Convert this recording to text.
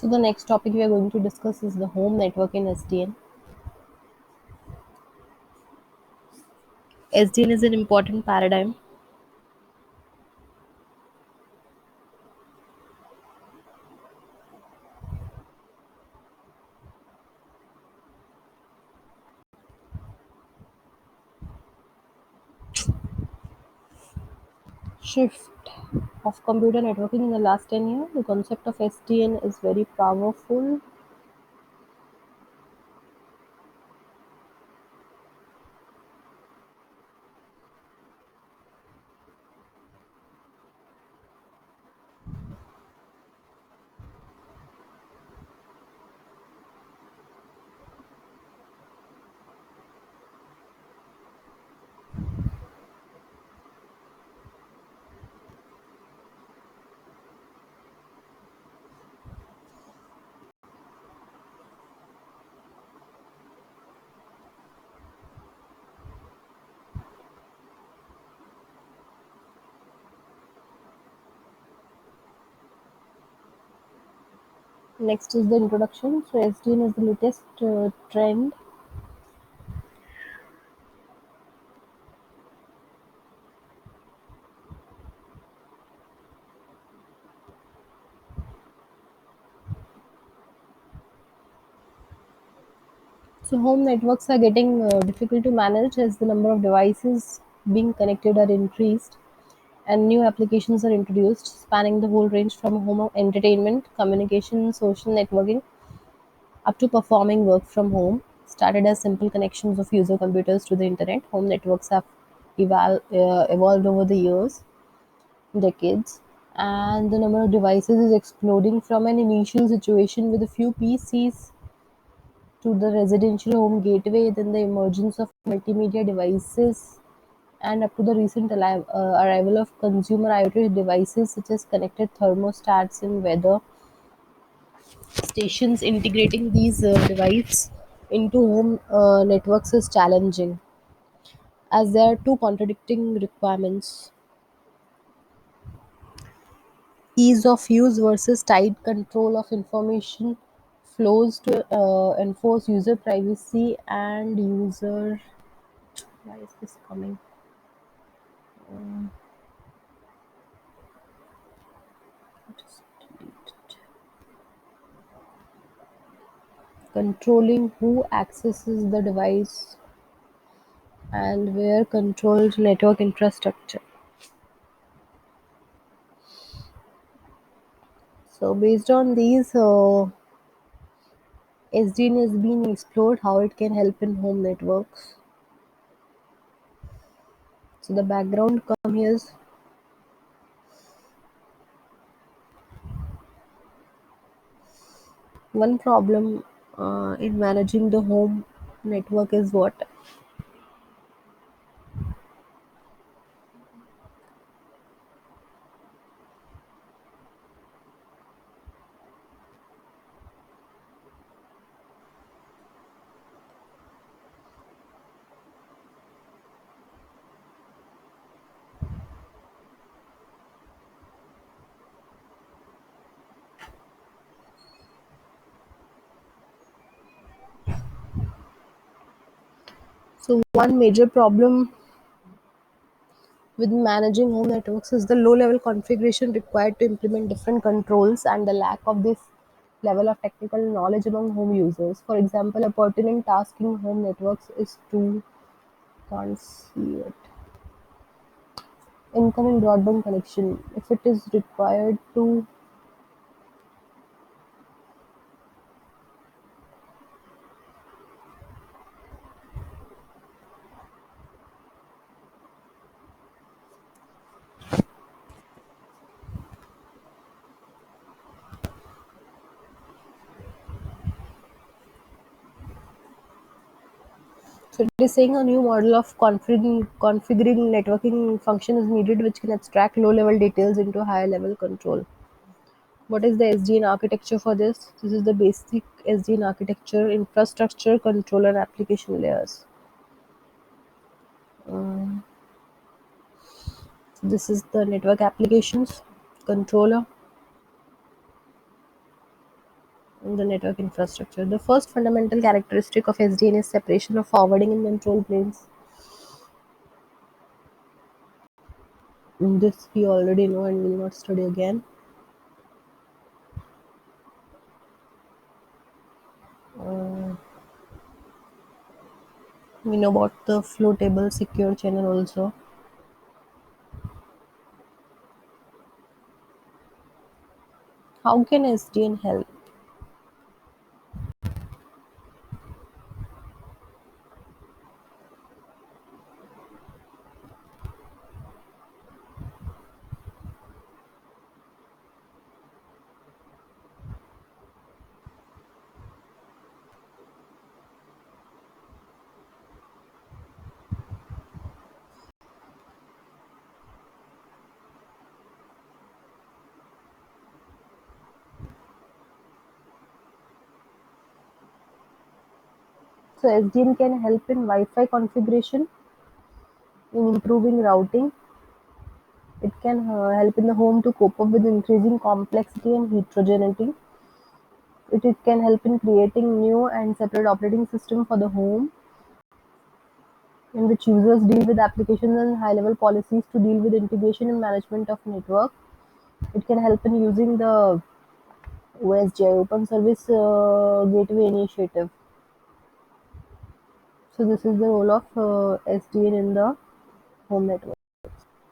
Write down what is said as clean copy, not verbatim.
So the next topic we are going to discuss is the home network in SDN. SDN is an important paradigm shift of computer networking in the last 10 years. The concept of SDN is very powerful. Next is the introduction. So SDN is the latest trend. So home networks are getting difficult to manage as the number of devices being connected are increased and new applications are introduced spanning the whole range from home entertainment, communication, social networking up to performing work from home. Started as simple connections of user computers to the internet, home networks have evolved over the years, decades, and the number of devices is exploding from an initial situation with a few PCs to the residential home gateway, then the emergence of multimedia devices, and up to the recent arrival of consumer IoT devices such as connected thermostats and weather stations. Integrating these devices into home networks is challenging as there are two contradicting requirements: ease of use versus tight control of information flows to enforce user privacy and user. Why is this coming? Just delete it. Controlling who accesses the device and where controlled network infrastructure. So based on these, SDN is being explored how it can help in home networks. So the background come here is one problem in managing the home network is what. So one major problem with managing home networks is the low level configuration required to implement different controls and the lack of this level of technical knowledge among home users. For example, a pertinent task in home networks is to can't see it. Incoming broadband connection. If it is required to. So it is saying a new model of configuring networking function is needed which can abstract low level details into higher level control. What is the SDN architecture for this? This is the basic SDN architecture: infrastructure, controller, application layers. Um, this is the network applications, controller, the network infrastructure. The first fundamental characteristic of SDN is separation of forwarding and control planes. This we already know and will not study again. Uh, we know about the flow table secure channel also. How can SDN help? So SDN can help in Wi-Fi configuration, in improving routing. It can help in the home to cope up with increasing complexity and heterogeneity. It can help in creating new and separate operating system for the home, in which users deal with applications and high-level policies to deal with integration and management of network. It can help in using the OSGI Open Service Gateway Initiative. So this is the role of SDN in the home network.